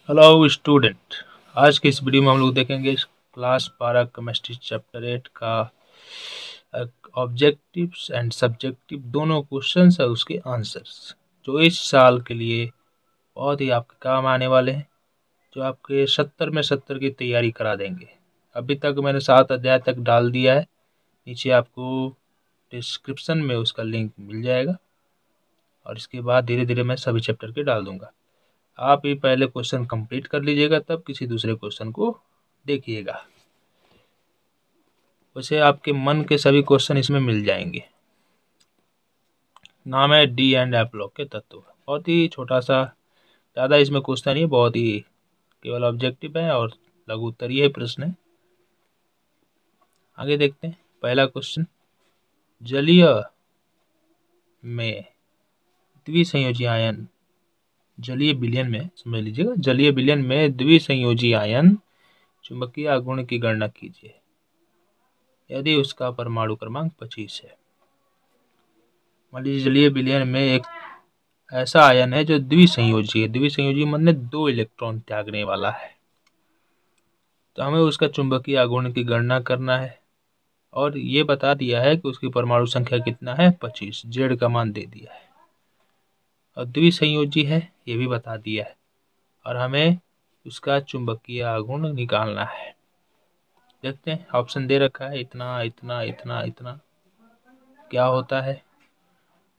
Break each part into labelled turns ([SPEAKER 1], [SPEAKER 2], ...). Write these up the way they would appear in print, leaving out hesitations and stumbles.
[SPEAKER 1] Hello student, आज के इस वीडियो में हम लोग देखेंगे क्लास 12 केमिस्ट्री चैप्टर 8 का ऑब्जेक्टिव्स एंड सब्जेक्टिव दोनों क्वेश्चंस और उसके आंसर्स, जो इस साल के लिए बहुत ही आपके काम आने वाले हैं, जो आपके 70 में 70 की तैयारी करा देंगे। अभी तक मैंने 7 अध्याय तक डाल दिया है, नीचे आपको डिस्क्रिप्शन में उसका लिंक मिल जाएगा और इसके बाद धीरे धीरे मैं सभी चैप्टर के डाल दूंगा। आप ही पहले क्वेश्चन कंप्लीट कर लीजिएगा, तब किसी दूसरे क्वेश्चन को देखिएगा। वैसे आपके मन के सभी क्वेश्चन इसमें मिल जाएंगे। नाम है डी एंड एफ ब्लॉक के तत्व। बहुत ही छोटा सा, ज़्यादा इसमें क्वेश्चन नहीं, बहुत ही केवल ऑब्जेक्टिव है और लघु उत्तरीय प्रश्न है। आगे देखते हैं। पहला क्वेश्चन, जलीय में द्विसंयोजी आयन, जलीय विलयन में समझ लीजिएगा, जलीय विलयन में द्विसंयोजी आयन चुंबकीय आघूर्ण की गणना कीजिए यदि उसका परमाणु क्रमांक 25 है। मान लीजिए जलीय विलयन में एक ऐसा आयन है जो द्विसंयोजी है। द्विसंयोजी मतलब 2 इलेक्ट्रॉन त्यागने वाला है। तो हमें उसका चुंबकीय आघूर्ण की गणना करना है और ये बता दिया है कि उसकी परमाणु संख्या कितना है, 25। जेड का मान दे दिया है और द्विसंयोजी है ये भी बता दिया है और हमें उसका चुंबकीय आघूर्ण निकालना है। देखते हैं, ऑप्शन दे रखा है इतना इतना इतना इतना, क्या होता है।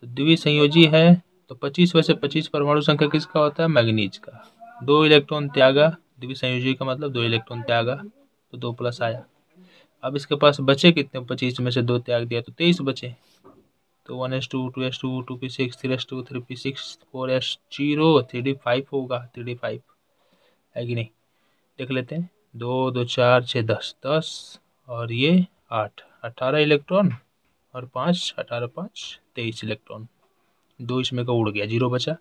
[SPEAKER 1] तो द्विसंयोजी है तो 25 वैसे 25 परमाणु संख्या किसका होता है, मैग्नीज का। 2 इलेक्ट्रॉन त्यागा, द्विसंयोजी का मतलब 2 इलेक्ट्रॉन त्यागा तो 2 प्लस आया। अब इसके पास बचे कितने, 25 में से 2 त्याग दिया तो 23 बचे। तो 1s2 2s2 2p6 3s2 3p6 4s0 3d5 होगा, 3d5 है कि नहीं, देख लेते हैं। 2 2 4 6 10 10 और ये 8 18 इलेक्ट्रॉन और 5 18 5 23 इलेक्ट्रॉन। 2 इसमें का उड़ गया, 0 बचा।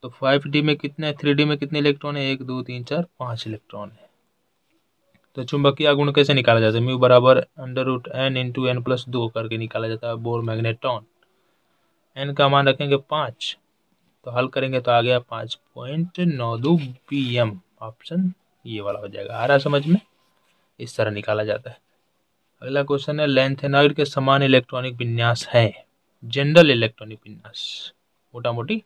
[SPEAKER 1] तो 5d में कितने, 3d में कितने इलेक्ट्रॉन है, 1 2 3 4 5 इलेक्ट्रॉन है। तो चुंबकीय आघूर्ण कैसे निकाला जाता है, म्यू बराबर √n इंटू n प्लस 2 करके निकाला जाता है बोर मैग्नेट्रॉन। n का मान रखेंगे 5, तो हल करेंगे तो आ गया 5.92 pm। ऑप्शन ये वाला हो जाएगा। आ रहा समझ में, इस तरह निकाला जाता है। अगला क्वेश्चन है, लैंथेनॉइड के समान इलेक्ट्रॉनिक विन्यास है। जनरल इलेक्ट्रॉनिक विन्यास, मोटा मोटी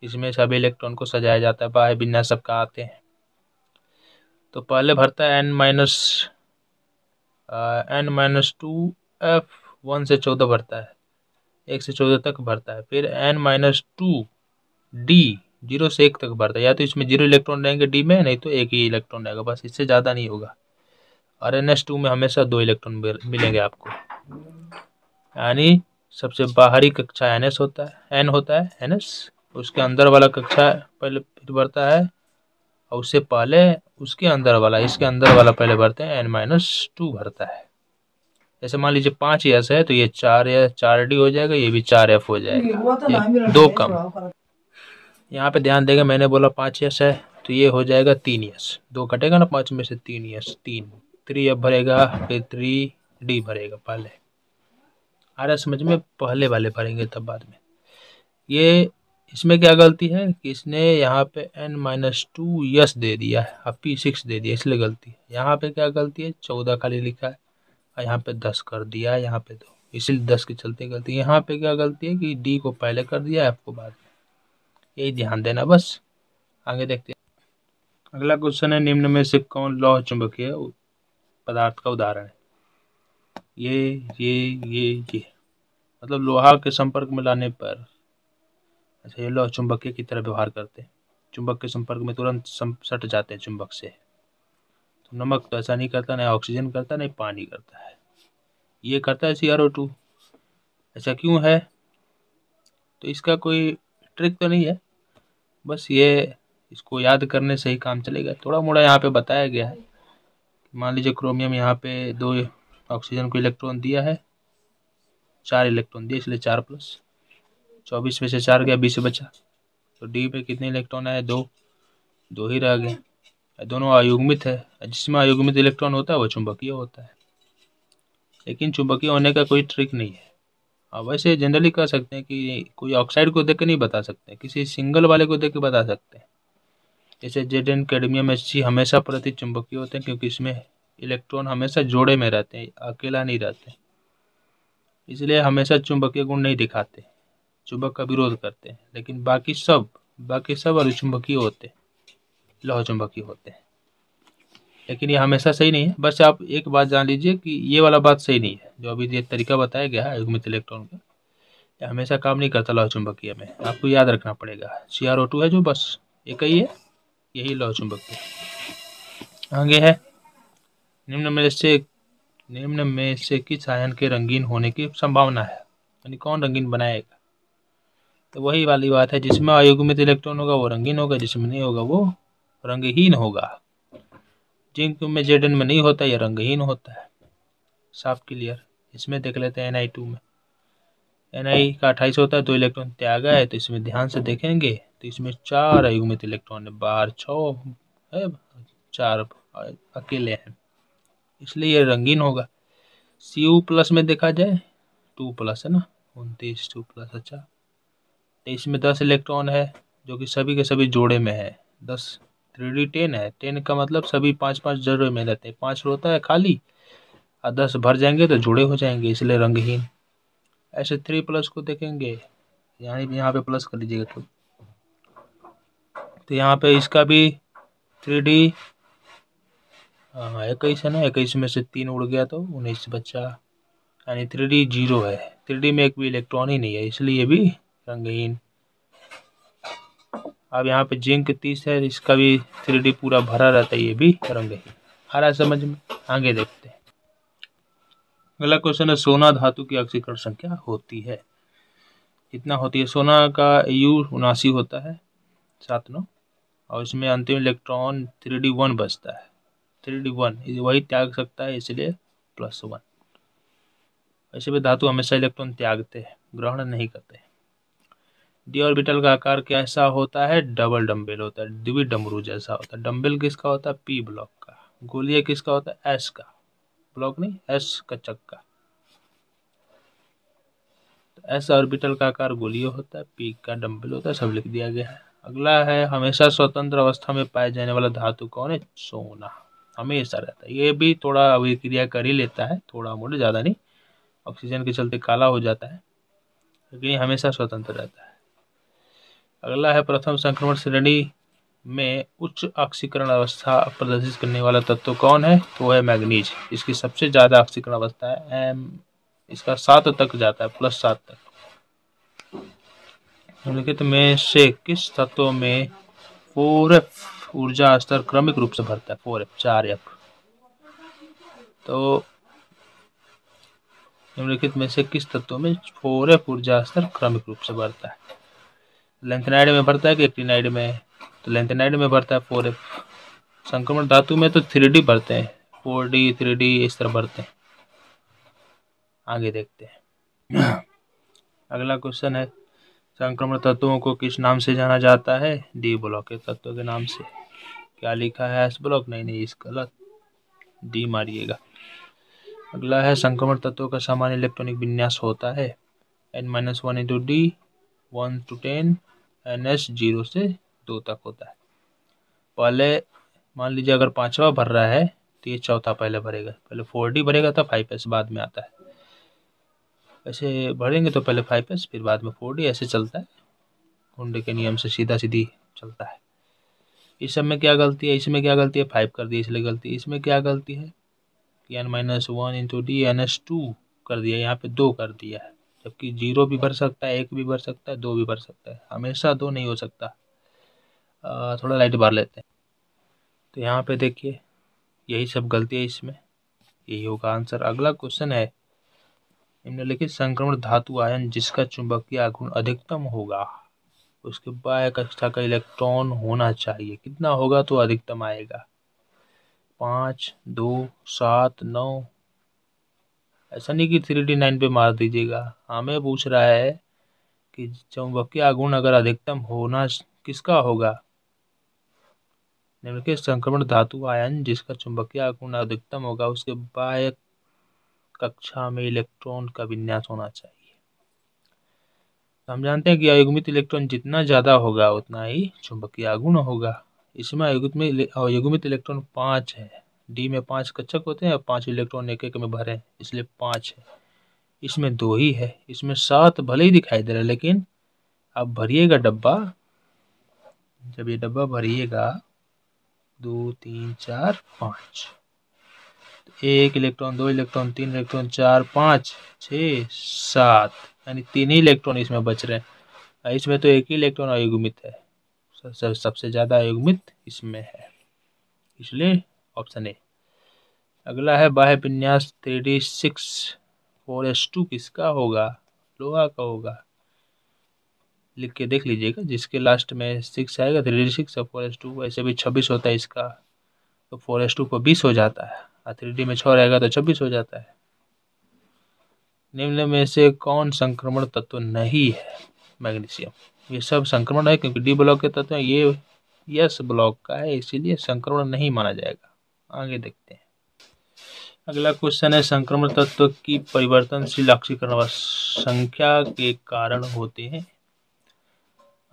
[SPEAKER 1] इसमें सभी इलेक्ट्रॉन को सजाया जाता है, बाह्य विन्यास सबका आते हैं। तो पहले भरता है n-2 f 1 से 14 भरता है, 1 से 14 तक भरता है। फिर n-2 d 0 से 1 तक भरता है। या तो इसमें 0 इलेक्ट्रॉन रहेंगे डी में, नहीं तो 1 ही इलेक्ट्रॉन रहेगा, बस इससे ज़्यादा नहीं होगा। और NS2 में हमेशा 2 इलेक्ट्रॉन मिलेंगे आपको। यानी सबसे बाहरी कक्षा NS होता है, N होता है NS, उसके अंदर वाला कक्षा पहले फिर बढ़ता है और उससे पहले उसके अंदर वाला, इसके अंदर वाला पहले भरते हैं, n-2 भरता है। जैसे मान लीजिए 5 S है तो ये 4D हो जाएगा, ये भी 4F हो जाएगा, 2 कम। यहाँ पे ध्यान देगा, मैंने बोला 5 S है तो ये हो जाएगा 3 S, 2 कटेगा ना 5 में से, 3 S, 3F भरेगा, फिर 3D भरेगा पहले। आ रहा समझ में, पहले वाले भरेंगे तब बाद में। ये इसमें क्या गलती है कि इसने यहाँ पे n-2 यस दे दिया है और p6 दे दिया, इसलिए गलती है। यहाँ पे क्या गलती है, 14 खाली लिखा है और यहाँ पे 10 कर दिया है, यहाँ पे 2, इसलिए 10 के चलते गलती। यहाँ पे क्या गलती है कि डी को पहले कर दिया, f को बाद में। यही ध्यान देना बस। आगे देखते हैं। अगला क्वेश्चन है, निम्न में से कौन लौह चुंबकीय पदार्थ का उदाहरण है। ये मतलब लोहा के संपर्क में लाने पर, अच्छा, ये लोहा चुंबकीय की तरह व्यवहार करते हैं, चुंबक के संपर्क में तुरंत सट जाते हैं चुंबक से। तो नमक तो ऐसा नहीं करता, नहीं ऑक्सीजन करता, नहीं पानी करता है, ये करता है CrO2। ऐसा क्यों है, तो इसका कोई ट्रिक तो नहीं है, बस ये इसको याद करने से ही काम चलेगा। थोड़ा मोड़ा यहाँ पे बताया गया है। मान लीजिए क्रोमियम यहाँ पे 2 ऑक्सीजन को इलेक्ट्रॉन दिया है, 4 इलेक्ट्रॉन दिया, इसलिए 4 प्लस 24 में से 4 गया, 20 बचा। तो डी पे कितने इलेक्ट्रॉन आए, 2 ही रह गए। दोनों अयुग्मित है, जिसमें अयुग्मित इलेक्ट्रॉन होता है वो चुंबकीय होता है, लेकिन चुंबकीय होने का कोई ट्रिक नहीं है। अब वैसे जनरली कह सकते हैं कि कोई ऑक्साइड को देख के नहीं बता सकते, किसी सिंगल वाले को देख के बता सकते हैं। जैसे Zn कैडमियम Hg हमेशा प्रति चुंबकीय होते हैं, क्योंकि इसमें इलेक्ट्रॉन हमेशा जोड़े में रहते हैं, अकेला नहीं रहते, इसलिए हमेशा चुंबकीय गुण नहीं दिखाते, चुंबक का विरोध करते हैं। लेकिन बाकी सब अचुंबकीय होते हैं, लौह चुंबकीय होते हैं। लेकिन ये हमेशा सही नहीं है। बस आप एक बात जान लीजिए कि ये वाला बात सही नहीं है, जो अभी ये तरीका बताया गया है युग्मित इलेक्ट्रॉन का, ये हमेशा काम नहीं करता लौह चुंबकीय में, आपको याद रखना पड़ेगा। CrO2 है जो, बस एक ही है, यही लौह चुंबकीय। आगे है, निम्न में से किस आयन के रंगीन होने की संभावना है, यानी कौन रंगीन बनाएगा। तो वही वाली बात है, जिसमें अयुग्मित इलेक्ट्रॉन होगा वो रंगीन होगा, जिसमें नहीं होगा वो रंगहीन होगा। जिंक में Zn में नहीं होता, यह रंगहीन होता है, साफ क्लियर। इसमें देख लेते हैं Ni2 में, Ni का 28 होता है, 2 इलेक्ट्रॉन त्यागा है, तो इसमें ध्यान से देखेंगे तो इसमें 4 अयुग्मित इलेक्ट्रॉन है, बाहर 6 है, 4 अकेले हैं, इसलिए ये रंगीन होगा। Cu+ में देखा जाए 2+ है ना, 29 2+, अच्छा। तो इसमें 10 इलेक्ट्रॉन है, जो कि सभी के सभी जोड़े में है, 10 3D 10 है, 10 का मतलब सभी 5-5 जोड़े में रहते हैं, 5 होता है खाली और 10 भर जाएंगे तो जोड़े हो जाएंगे, इसलिए रंगहीन। ऐसे 3+ को देखेंगे, यहाँ पे प्लस कर लीजिएगा तो यहाँ पे इसका भी 3D 21 है ना, 21 में से 3 उड़ गया तो 19 बचा, यानी 3D 0 है, 3D में एक भी इलेक्ट्रॉन ही नहीं है, इसलिए ये भी रंगहीन। अब यहाँ पे जिंक 30 है, इसका भी 3D पूरा भरा रहता है, ये भी रंगहीन। आ रहा है समझ में। आगे देखते हैं, अगला क्वेश्चन है, सोना धातु की ऑक्सीकरण संख्या होती है, कितना होती है। सोना का U 79 होता है, 7 और इसमें अंतिम इलेक्ट्रॉन 3D 1 बचता है, 3D 1 वही त्याग सकता है, इसलिए +1। वैसे भी धातु हमेशा इलेक्ट्रॉन त्यागते हैं, ग्रहण नहीं करते। डी ऑर्बिटल का आकार कैसा होता है, डबल डम्बेल होता है, द्विडमरू जैसा होता है। डम्बेल किसका होता है, P ब्लॉक का। गोलीय किसका होता है, S का, ब्लॉक नहीं, S का चक्का। तो S ऑर्बिटल का आकार गोलीय होता है, P का डम्बेल होता है, सब लिख दिया गया है। अगला है, हमेशा स्वतंत्र अवस्था में पाए जाने वाला धातु कौन है, सोना, हमेशा रहता है। ये भी थोड़ा अभिक्रिया कर ही लेता है, थोड़ा मोड़, ज़्यादा नहीं, ऑक्सीजन के चलते काला हो जाता है, लेकिन ये हमेशा स्वतंत्र रहता है। अगला है, प्रथम संक्रमण श्रेणी में उच्च ऑक्सीकरण अवस्था प्रदर्शित करने वाला तत्व कौन है, तो वो है मैग्नीज। इसकी सबसे ज़्यादा ऑक्सीकरण अवस्था है M, इसका 7 तक जाता है, +7 तक। निम्नलिखित में से किस तत्व में 4F ऊर्जा स्तर क्रमिक रूप से बढ़ता है, 4F 4F। तो निम्नलिखित में से किस तत्व में 4F ऊर्जा स्तर क्रमिक रूप से बढ़ता है। लेंथेनाइड में बढ़ता है कि एक्टिनाइड में, तो लेंथेनाइड में बढ़ता है 4F। संक्रमण धातु में तो 3D बढ़ते हैं, 4D 3D इस तरह बढ़ते हैं। आगे देखते हैं, अगला क्वेश्चन है, संक्रमण तत्वों को किस नाम से जाना जाता है, डी ब्लॉक के तत्वों के नाम से। क्या लिखा है, S ब्लॉक, नहीं इस गलत, डी मारिएगा। अगला है, संक्रमण तत्वों का सामान्य इलेक्ट्रॉनिक विन्यास होता है N-1 × D 1 to 10 NS 0 से 2 तक होता है। पहले मान लीजिए अगर 5वां भर रहा है तो ये चौथा पहले भरेगा, पहले 4D भरेगा तब 5S बाद में आता है। ऐसे भरेंगे तो पहले 5S फिर बाद में 4D, ऐसे चलता है, कुंडे के नियम से सीधा सीधी चलता है। इस सब में क्या गलती है, इसमें क्या गलती है, 5 कर दी इसलिए गलती। इसमें क्या गलती है कि N-1 × D NS2 कर दिया, यहाँ पे 2 कर दिया है, जबकि 0 भी भर सकता है, 1 भी भर सकता है, 2 भी भर सकता है, हमेशा 2 नहीं हो सकता। थोड़ा लाइट बार लेते हैं, तो यहाँ पे देखिए यही सब गलती है इसमें, यही होगा आंसर। अगला क्वेश्चन है, निम्नलिखित संक्रमण धातु आयन जिसका चुंबकीय आघूर्ण अधिकतम होगा, उसके बाह्य कक्षा का इलेक्ट्रॉन होना चाहिए, कितना होगा तो अधिकतम आएगा, 5 2 7 9। ऐसा नहीं कि 3D 9 पे मार दीजिएगा, हमें पूछ रहा है कि चुंबकीय आघूर्ण अगर अधिकतम होना किसका होगा, निम्नलिखित संक्रमण धातु आयन जिसका चुंबकीय आघूर्ण अधिकतम होगा उसके बाह्य कक्षा में इलेक्ट्रॉन का विन्यास होना चाहिए। हम जानते हैं कि अयुग्मित इलेक्ट्रॉन जितना ज़्यादा होगा उतना ही चुंबकीय आघूर्ण होगा, इसमें अयुग्मित इलेक्ट्रॉन 5 है। डी में 5 कक्षक होते हैं और 5 इलेक्ट्रॉन एक एक में भरे हैं, इसलिए 5 है। इसमें 2 ही है। इसमें 7 भले ही दिखाई दे रहा है, लेकिन आप भरिएगा डब्बा, जब ये डब्बा भरिएगा 2 3 4 5, 1 इलेक्ट्रॉन, 2 इलेक्ट्रॉन, 3 इलेक्ट्रॉन, 4 5 6 7, यानी 3 ही इलेक्ट्रॉन इसमें बच रहे हैं। इसमें तो एक ही इलेक्ट्रॉन अयुग्मित है, सबसे ज़्यादा अयुग्मित इसमें है, इसलिए ऑप्शन ए। अगला है बाह्य विन्यास 3d6 4s2 किसका होगा? लोहा का होगा। लिख के देख लीजिएगा, जिसके लास्ट में 6 आएगा 3d6 और 4s2, वैसे भी 26 होता है इसका, तो 4s2 को 20 हो जाता है और 3d में 6 रहेगा तो 26 हो जाता है। निम्न में से कौन संक्रमण तत्व नहीं है? मैग्नीशियम। ये सब संक्रमण है क्योंकि डी ब्लॉक के तत्व हैं, ये यस ब्लॉक का है, इसीलिए संक्रमण नहीं माना जाएगा। आगे देखते हैं। अगला क्वेश्चन है संक्रमण तत्व की परिवर्तनशील ऑक्सीकरण संख्या के कारण होते हैं।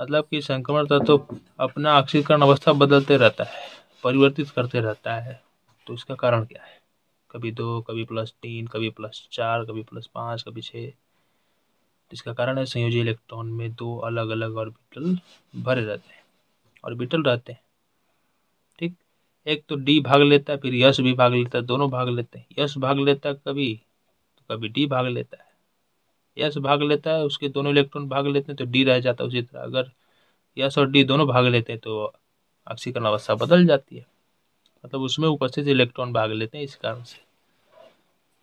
[SPEAKER 1] मतलब कि संक्रमण तत्व अपना ऑक्सीकरण अवस्था बदलते रहता है, परिवर्तित करते रहता है, तो इसका कारण क्या है? कभी 2, कभी +3, कभी +4, कभी +5, कभी 6। इसका कारण है संयोजी इलेक्ट्रॉन में 2 अलग अलग ऑर्बिटल भरे रहते हैं, ऑर्बिटल रहते हैं। ठीक, एक तो डी भाग लेता है, फिर यस भी भाग लेता है, दोनों भाग लेते हैं। यस भाग लेता है कभी, तो कभी डी भाग लेता है। यस भाग लेता है, उसके दोनों इलेक्ट्रॉन भाग लेते हैं तो डी रह जाता है। उसी तरह अगर यस और डी दोनों भाग लेते हैं तो ऑक्सीकरण अवस्था बदल जाती है, मतलब उसमें उपस्थित इलेक्ट्रॉन भाग लेते हैं, इस कारण से।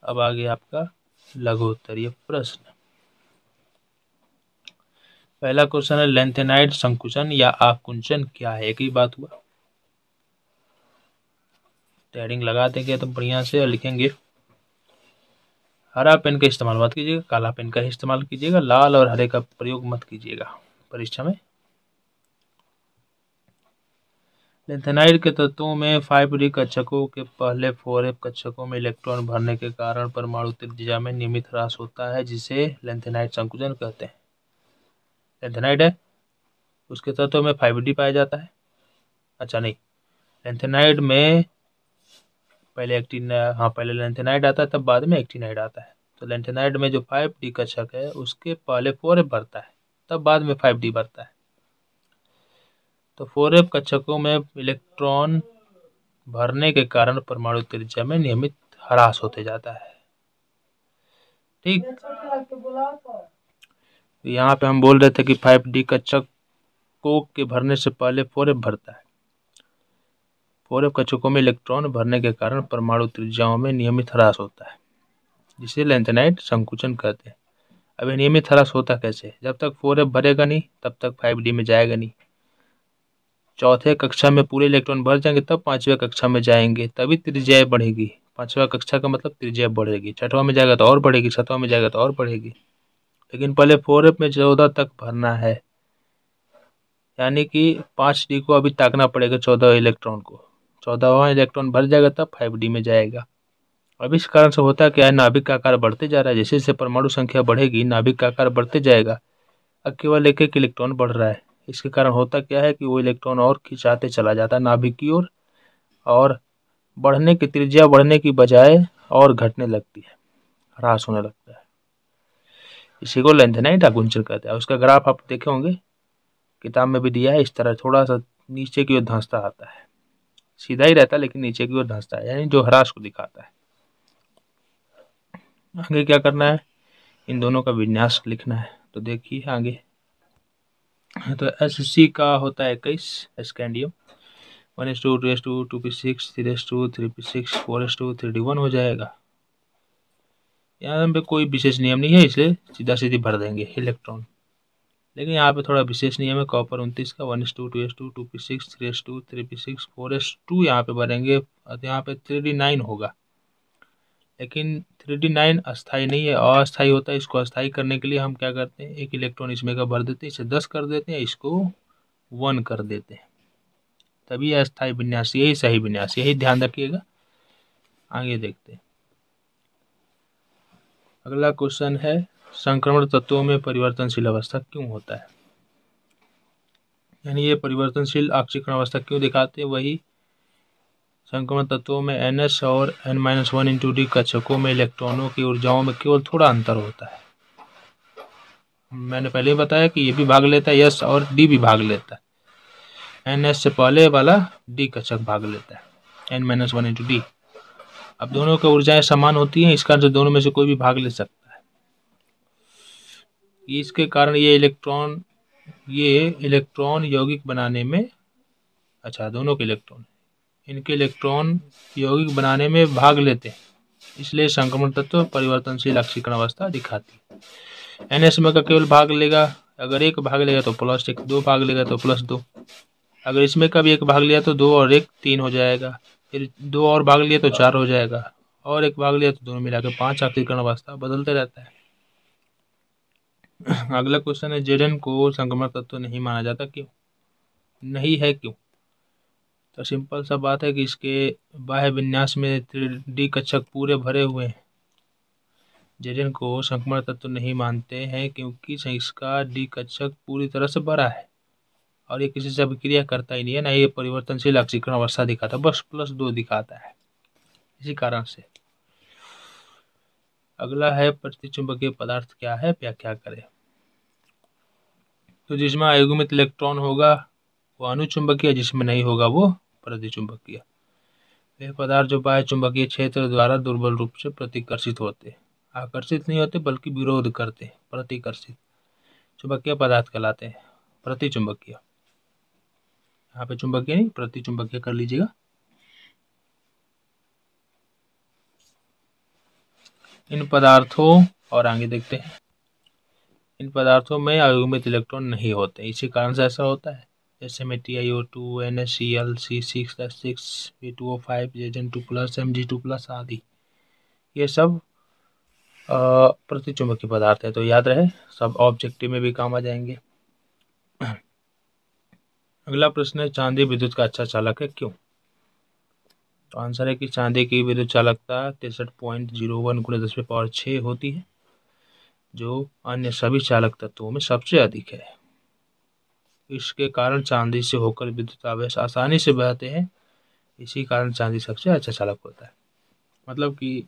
[SPEAKER 1] अब आगे आपका लघु उत्तरीय प्रश्न। पहला क्वेश्चन है लेंथेनाइड संकुचन या आकुंचन क्या है? एक ही बात हुआ। हेडिंग लगा देंगे तो बढ़िया से और लिखेंगे। हरा पेन का इस्तेमाल मत कीजिएगा, काला पेन का ही इस्तेमाल कीजिएगा, लाल और हरे का प्रयोग मत कीजिएगा परीक्षा में। लेंथेनाइड के तत्वों में 5d कक्षकों के पहले 4f कक्षकों में इलेक्ट्रॉन भरने के कारण परमाणु त्रिज्या में नियमित ह्रास होता है, जिसे लेंथेनाइड संकुचन कहते हैं। लेंथेनाइड है, उसके तत्व में 5d पाया जाता है। अच्छा नहीं, लेंथेनाइड में पहले पहले लेंथेनाइड आता है, तब बाद में एक्टिनाइड आता है। तो लेंथेनाइड में जो 5d कक्षक है उसके पहले 4f भरता है, तब बाद में 5d भरता है। तो 4f कक्षकों में इलेक्ट्रॉन भरने के कारण परमाणु त्रिज्या में नियमित ह्रास होते जाता है। ठीक, तो यहाँ पे हम बोल रहे थे कि 5d कक्षकों के भरने से पहले 4f भरता है। 4f कक्षकों में इलेक्ट्रॉन भरने के कारण परमाणु त्रिज्याओं में नियमित ह्रास होता है, जिसे लेंथेनाइड संकुचन कहते हैं। अब ये नियमित ह्रास होता कैसे? जब तक 4f भरेगा नहीं तब तक 5d में जाएगा नहीं। चौथे कक्षा में पूरे इलेक्ट्रॉन भर जाएंगे तब 5वें कक्षा में जाएंगे, तभी त्रिज्या बढ़ेगी। 5वां कक्षा का मतलब त्रिज्या बढ़ेगी। 6वां में जाएगा तो और बढ़ेगी, 7वां में जाएगा तो और बढ़ेगी। लेकिन पहले 4f में 14 तक भरना है, यानी कि 5d को अभी ताकना पड़ेगा 14 इलेक्ट्रॉन को। 14वां इलेक्ट्रॉन भर जाएगा तब 5d में जाएगा। अब इस कारण से होता क्या है, नाभिक का आकार बढ़ते जा रहा है। जैसे जैसे परमाणु संख्या बढ़ेगी नाभिक का आकार बढ़ते जाएगा। अब केवल एक एक इलेक्ट्रॉन बढ़ रहा है। इसके कारण होता क्या है कि वो इलेक्ट्रॉन और खिंचाते चला जाता है नाभिक की ओर, और बढ़ने की त्रिज्या बढ़ने की बजाय और घटने लगती है, ह्रास होने लगता है। इसी को लेंथेनाइड आकुंचन कहते हैं। उसका ग्राफ आप देखे होंगे, किताब में भी दिया है। इस तरह थोड़ा सा नीचे की ओर धंसता आता है, सीधा ही रहता है लेकिन नीचे की ओर धंसता है, यानी जो ह्रास को दिखाता है। आगे क्या करना है, इन दोनों का विन्यास लिखना है। तो देखिए आगे, तो SC का होता है 21 scandium, 1s2 2s2 2p6 3s2 3p6 4s2 3d1 हो जाएगा। यहाँ पे कोई विशेष नियम नहीं है, इसलिए सीधा सीधी भर देंगे इलेक्ट्रॉन। लेकिन यहाँ पे थोड़ा विशेष नियम है, कॉपर 29 का 1s2 2s2 2p6 3s2 3p6 4s2 यहाँ पे भरेंगे, यहाँ पे 3d9 होगा। लेकिन 3d9 अस्थाई नहीं है, अस्थाई होता है। इसको अस्थाई करने के लिए हम क्या करते हैं, एक इलेक्ट्रॉन इसमें का भर देते हैं, इसे 10 कर देते हैं, इसको 1 कर देते हैं, तभी अस्थाई विन्यास, यही सही विन्यास, यही ध्यान रखिएगा। आगे देखते हैं। अगला क्वेश्चन है संक्रमण तत्वों में परिवर्तनशील अवस्था क्यों होता है? यानी ये परिवर्तनशील ऑक्सीकरण अवस्था क्यों दिखाते हैं? वही संक्रमण तत्वों में NH और N-1 कक्षकों में इलेक्ट्रॉनों की ऊर्जाओं में केवल थोड़ा अंतर होता है। मैंने पहले ही बताया कि ये भी भाग लेता है, S और D भी भाग लेता है। NH से पहले वाला D कक्षक भाग लेता है, N-1 D। अब दोनों की ऊर्जाएं समान होती हैं, इस कारण से दोनों में से कोई भी भाग ले सकता है। इसके कारण ये इलेक्ट्रॉन यौगिक बनाने में, अच्छा दोनों के इलेक्ट्रॉन, इनके इलेक्ट्रॉन यौगिक बनाने में भाग लेते हैं, इसलिए संक्रमण तत्व परिवर्तनशील ऑक्सीकरण अवस्था दिखाती है। NH में का केवल भाग लेगा, अगर एक भाग लेगा तो +1, 2 भाग लेगा तो +2, अगर इसमें का भी एक भाग लिया तो 2 और 1 3 हो जाएगा, फिर 2 और भाग लिया तो 4 हो जाएगा, और एक भाग लिया तो दोनों मिलाकर 5 ऑक्सीकरण अवस्था बदलते रहता है। अगला क्वेश्चन है, Zn को संक्रमण तत्व नहीं माना जाता, क्यों नहीं है? क्यों? तो सिंपल सा बात है कि इसके बाह्य विन्यास में 3D कक्षक पूरे भरे हुए हैं। Zn को संक्रमण तत्व नहीं मानते हैं क्योंकि इसका D कक्षक पूरी तरह से भरा है और ये किसी से अभिक्रिया करता ही नहीं है, ना ये परिवर्तनशील ऑक्सीकरण अवस्था दिखाता, बस +2 दिखाता है, इसी कारण से। अगला है, प्रतिचुंबकीय पदार्थ क्या है, व्याख्या करें। तो जिसमें आयुग्मित इलेक्ट्रॉन होगा वो अनुचुंबकीय, जिसमें नहीं होगा वो प्रतिचुंबकीय। वे पदार्थ जो बाह्य चुंबकीय क्षेत्र द्वारा दुर्बल रूप से प्रतिकर्षित होते, आकर्षित नहीं होते बल्कि विरोध करते, प्रतिकर्षित चुंबकीय पदार्थ कहलाते हैं। प्रतिचुंबकीय, यहाँ पे चुंबकीय नहीं, प्रतिचुंबकीय कर लीजिएगा। इन पदार्थों, और आगे देखते हैं, इन पदार्थों में आयुग्मित इलेक्ट्रॉन नहीं होते, इसी कारण से ऐसा होता है। जैसे में TiO2, NaCl, C6H6, V2O5, Zn2+, Mg2+ आदि, ये सब प्रतिचुंबकीय पदार्थ है, तो याद रहे, सब ऑब्जेक्टिव में भी काम आ जाएंगे। अगला प्रश्न है, चांदी विद्युत का अच्छा चालक है, क्यों? तो आंसर है कि चांदी की विद्युत चालकता 63.01 × 10⁶ होती है, जो अन्य सभी चालक तत्वों में सबसे अधिक है। इसके कारण चांदी से होकर विद्युत आवेश आसानी से बहते हैं, इसी कारण चांदी सबसे अच्छा चालक होता है। मतलब कि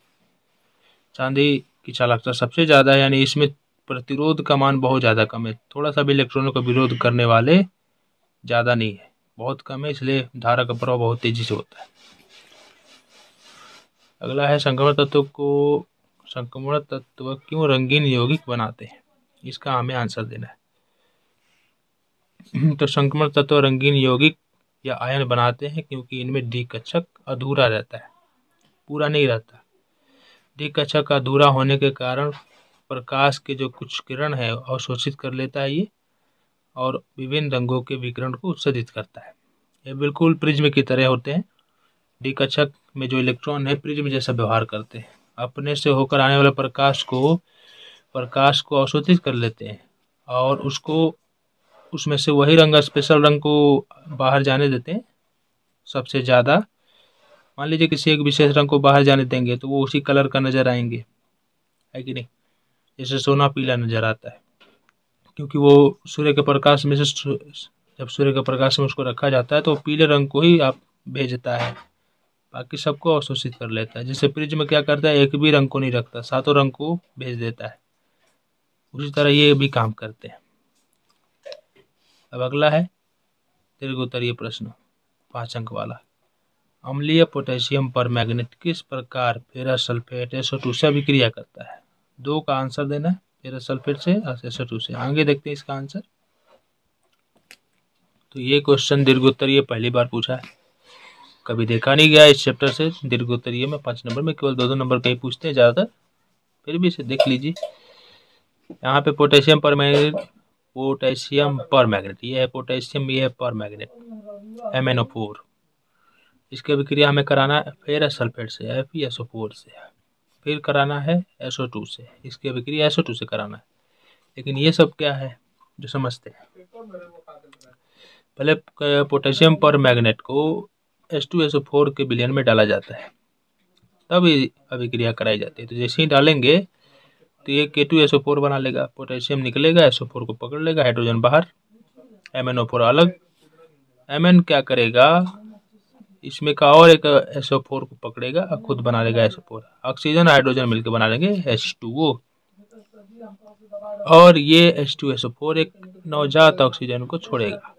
[SPEAKER 1] चांदी की चालकता सबसे ज़्यादा है, यानी इसमें प्रतिरोध का मान बहुत ज़्यादा कम है, थोड़ा सा भी इलेक्ट्रॉनों का विरोध करने वाले ज़्यादा नहीं है, बहुत कम है, इसलिए धारा का प्रवाह बहुत तेजी से होता है। अगला है, संक्रमण तत्व क्यों रंगीन यौगिक बनाते हैं, इसका हमें आंसर देना है। तो संक्रमण तत्व रंगीन यौगिक या आयन बनाते हैं क्योंकि इनमें D कक्षक अधूरा रहता है, पूरा नहीं रहता। D कक्षक अधूरा होने के कारण प्रकाश के जो कुछ किरण है अवशोषित कर लेता है ये, और विभिन्न रंगों के विकिरण को उत्सर्जित करता है। ये बिल्कुल प्रिज्म की तरह होते हैं। D कक्षक में जो इलेक्ट्रॉन है प्रिज्म जैसा व्यवहार करते हैं, अपने से होकर आने वाले प्रकाश को अवशोषित कर लेते हैं और उसमें से वही रंग, स्पेशल रंग को बाहर जाने देते हैं सबसे ज़्यादा। मान लीजिए किसी एक विशेष रंग को बाहर जाने देंगे तो वो उसी कलर का नज़र आएंगे, है कि नहीं? जैसे सोना पीला नज़र आता है, क्योंकि वो सूर्य के प्रकाश में से, जब सूर्य के प्रकाश में उसको रखा जाता है तो पीले रंग को ही आप भेजता है, बाकी सबको अवशोषित कर लेता है। जैसे प्रिज्म क्या करता है, एक भी रंग को नहीं रखता, सातों रंग को भेज देता है, उसी तरह ये भी काम करते हैं। अब अगला है दीर्घोत्तरीय प्रश्न, 5 अंक वाला। अम्लीय पोटेशियम परमैंगनेट किस प्रकार फेरस सल्फेट SO2 से अभिक्रिया करता है? 2 का आंसर देना है, फेरस सल्फेट से और SO2 से। आगे देखते हैं इसका आंसर। तो ये क्वेश्चन दीर्घोत्तरीय पहली बार पूछा है, कभी देखा नहीं गया इस चैप्टर से। दीर्घोत्तरीय में 5 नंबर में केवल 2-2 नंबर का ही पूछते हैं ज़्यादातर, फिर भी इसे देख लीजिए। यहाँ पे पोटेशियम परमैंगनेट, ये है पोटेशियम, ये है परमैंगनेट MnO4। इसकी अभिक्रिया हमें कराना है फेरस सल्फेट से FeSO4 से, फिर कराना है SO2 से, इसकी अभिक्रिया SO2 से कराना है। लेकिन ये सब क्या है जो समझते हैं, पहले पोटेशियम परमैंगनेट को H2SO4 के विलयन में डाला जाता है, तब ये अभिक्रिया कराई जाती है। तो जैसे ही डालेंगे तो ये K2SO4 बना लेगा, पोटेशियम निकलेगा, SO4 को पकड़ लेगा, हाइड्रोजन बाहर, MnO4 अलग, Mn क्या करेगा, इसमें का और एक SO4 को पकड़ेगा और खुद बना लेगा SO4। ऑक्सीजन हाइड्रोजन मिलकर बना लेंगे H2O, और ये H2SO4 एक नवजात ऑक्सीजन को छोड़ेगा।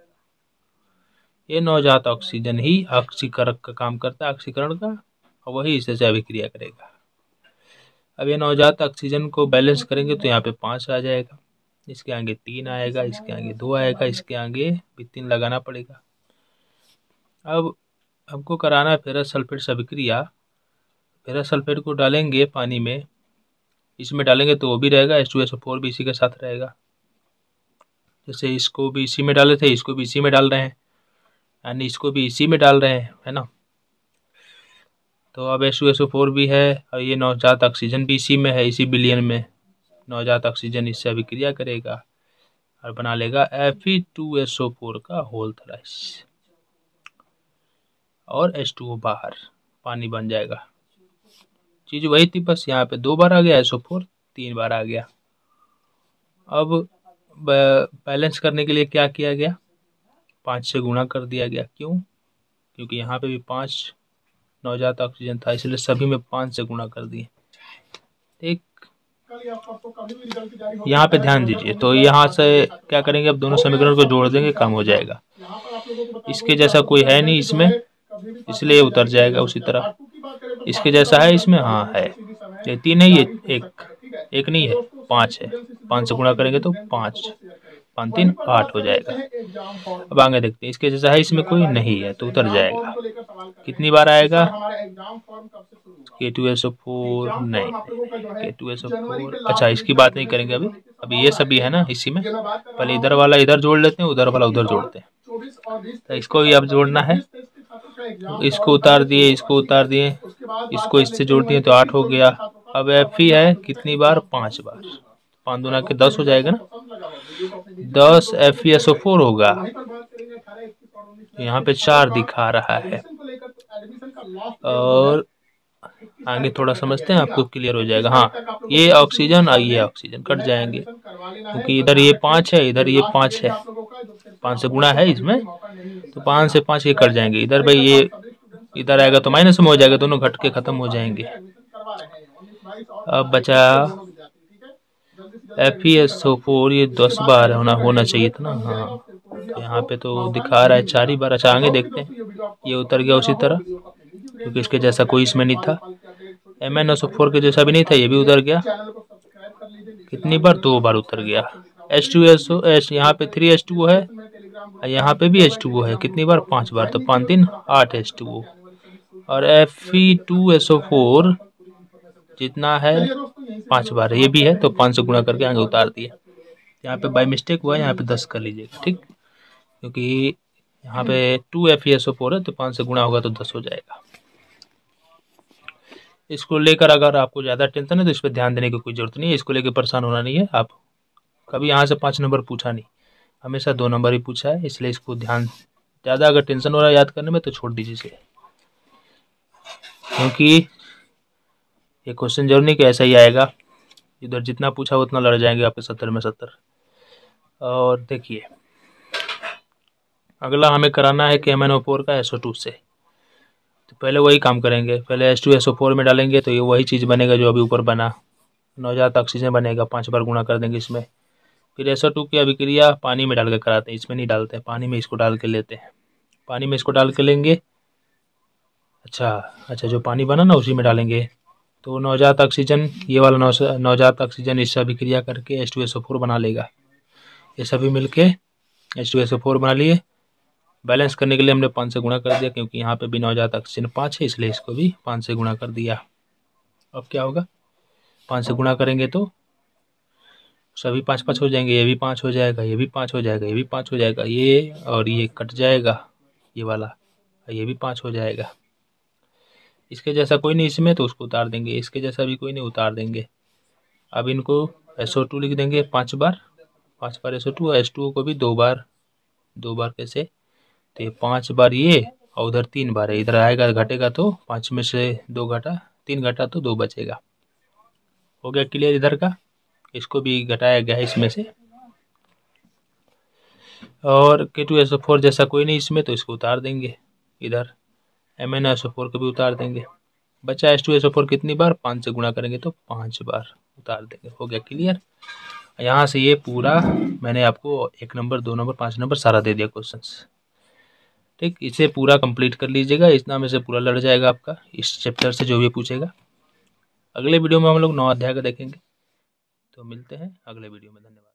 [SPEAKER 1] ये नवजात ऑक्सीजन ही ऑक्सीकरण का काम करता है, ऑक्सीकरण का, और वही इससे अभिक्रिया करेगा। अब ये नवजात ऑक्सीजन को बैलेंस करेंगे तो यहाँ पे 5 आ जाएगा, इसके आगे 3 आएगा, इसके आगे 2 आएगा, इसके आगे भी 3 लगाना पड़ेगा। अब हमको कराना है फेरस सल्फेट से अभिक्रिया। फेरस सल्फेट को डालेंगे पानी में, इसमें डालेंगे तो वो भी रहेगा, H2SO4 भी इसी के साथ रहेगा। जैसे इसको भी इसी में डाले थे, इसको भी इसी में डाल रहे हैं, यानी इसको भी इसी में डाल रहे हैं, है ना। तो अब H2SO4 भी है और ये नवजात ऑक्सीजन भी इसी में है, इसी बिलियन में नवजात ऑक्सीजन इससे अभिक्रिया करेगा और बना लेगा Fe2SO4 का होल थ्राइस, और H2O बाहर पानी बन जाएगा। चीज़ वही थी, बस यहाँ पे 2 बार आ गया SO4, 3 बार आ गया। अब बैलेंस करने के लिए क्या किया गया, 5 से गुणा कर दिया गया। क्यों? क्योंकि यहाँ पे भी 5 नवजात ऑक्सीजन था, इसलिए सभी में 5 से गुणा कर दिए। ठीक, यहाँ पे ध्यान दीजिए। तो यहाँ से क्या करेंगे, अब दोनों समीकरण को जोड़ देंगे, काम हो जाएगा। इसके जैसा कोई है नहीं इसमें, इसलिए उतर जाएगा उसी तरह। इसके जैसा है इसमें, हाँ है, ये 3 है, ये एक नहीं है, 5 है। 5 से गुणा करेंगे तो 5 5 3 8 हो जाएगा। अब आगे देखते हैं, इसके जैसा है इसमें कोई नहीं है तो उतर जाएगा। कितनी बार आएगा, K2SO4 नहीं, K2SO4, अच्छा इसकी बात नहीं करेंगे अभी ये सभी है ना इसी में। पहले इधर वाला इधर जोड़ लेते हैं, उधर वाला उधर जोड़ते हैं। तो इसको भी अब जोड़ना है, इसको उतार दिए, इसको उतार दिए, इसको इससे जोड़ दिए तो 8 हो गया। अब Fe है कितनी बार, 5 बार, 5 दूना के 10 हो जाएगा ना, 10 FeSO4 होगा। यहाँ पे 4 दिखा रहा है, और आगे थोड़ा समझते हैं, आपको क्लियर हो जाएगा। हाँ, ये ऑक्सीजन और ये ऑक्सीजन कट जाएंगे, क्योंकि इधर ये 5 है, इधर ये 5 है, 5 से गुणा है इसमें, तो 5 से 5 ये कट जाएंगे। इधर भाई ये इधर आएगा तो माइनस में हो जाएगा, दोनों घट के खत्म हो जाएंगे। अब बचा FeSO4, ये 10 बार होना चाहिए था ना, हाँ तो यहाँ पे तो दिखा रहा है 4 ही बार। अच्छा आगे देखते हैं, ये उतर गया उसी तरह, क्योंकि इसके जैसा कोई इसमें नहीं था। MnSO4 के जैसा भी नहीं था, ये भी उतर गया। कितनी बार, 2 बार उतर गया। H2SO, यहाँ पे 3H2O है, यहाँ पे भी H2O है, कितनी बार, 5 बार, तो 5 3 8 H2O। और Fe2SO4 जितना है 5 बार, ये भी है, तो 5 से गुणा करके आगे उतार दिए। यहाँ पे बाई मिस्टेक हुआ है, यहाँ पे 10 कर लीजिएगा, ठीक, क्योंकि यहाँ पे 2 FeSO4 है, तो 5 से गुणा होगा तो 10 हो जाएगा। इसको लेकर अगर आपको ज़्यादा टेंशन है तो इस पर ध्यान देने की कोई ज़रूरत नहीं है, इसको लेकर परेशान होना नहीं है। आप कभी यहाँ से 5 नंबर पूछा नहीं, हमेशा 2 नंबर ही पूछा है, इसलिए इसको ध्यान, ज़्यादा अगर टेंशन हो रहा है याद करने में तो छोड़ दीजिए इसे, क्योंकि ये क्वेश्चन जरूर नहीं कि ऐसा ही आएगा, इधर जितना पूछा उतना लड़ जाएंगे आपके 70 में 70। और देखिए अगला हमें कराना है कि MnO4 का SO2 से, तो पहले वही काम करेंगे। पहले H2SO4 में डालेंगे तो ये वही चीज़ बनेगा जो अभी ऊपर बना, नवजात ऑक्सीजन बनेगा, 5 बार गुणा कर देंगे इसमें। फिर SO2 की अभिक्रिया पानी में डाल के कराते हैं, इसमें नहीं डालते हैं, पानी में इसको डाल के लेते हैं, पानी में इसको डाल के लेंगे। अच्छा जो पानी बना ना उसी में डालेंगे, तो नवजात ऑक्सीजन, ये वाला नवजात ऑक्सीजन इससे अभिक्रिया करके H2SO4 बना लेगा। ये सभी मिलके H2SO4 बना लिए। बैलेंस करने के लिए हमने 5 से गुणा कर दिया, क्योंकि यहाँ पे भी नवजात ऑक्सीजन 5 है, इसलिए इसको भी 5 से गुणा कर दिया। अब क्या होगा, 5 से गुणा करेंगे तो सभी 5 5 हो जाएंगे, ये भी 5 हो जाएगा, ये भी 5 हो जाएगा, ये भी 5 हो जाएगा, ये और ये कट जाएगा, ये वाला, ये भी 5 हो जाएगा। इसके जैसा कोई नहीं इसमें, तो उसको उतार देंगे, इसके जैसा भी कोई नहीं, उतार देंगे। अब इनको SO2 लिख देंगे 5 बार, 5 बार SO2, और H2O को भी 2 बार, 2 बार कैसे, तो ये 5 बार ये, और उधर 3 बार है, इधर आएगा घटेगा तो 5 में से 2 घटा, 3 घटा तो 2 बचेगा। हो गया क्लियर इधर का, इसको भी घटाया गया है इसमें से। और K2SO4 जैसा कोई नहीं इसमें, तो इसको उतार देंगे इधर। MnSO4 को भी उतार देंगे। बचा H2SO4 कितनी बार, 5 से गुणा करेंगे तो 5 बार उतार देंगे। हो गया क्लियर। यहाँ से ये पूरा मैंने आपको 1 नंबर 2 नंबर 5 नंबर सारा दे दिया क्वेश्चंस। ठीक, इसे पूरा कंप्लीट कर लीजिएगा, इतना में से पूरा लड़ जाएगा आपका इस चैप्टर से जो भी पूछेगा। अगले वीडियो में हम लोग 9 अध्याय का देखेंगे। तो मिलते हैं अगले वीडियो में। धन्यवाद।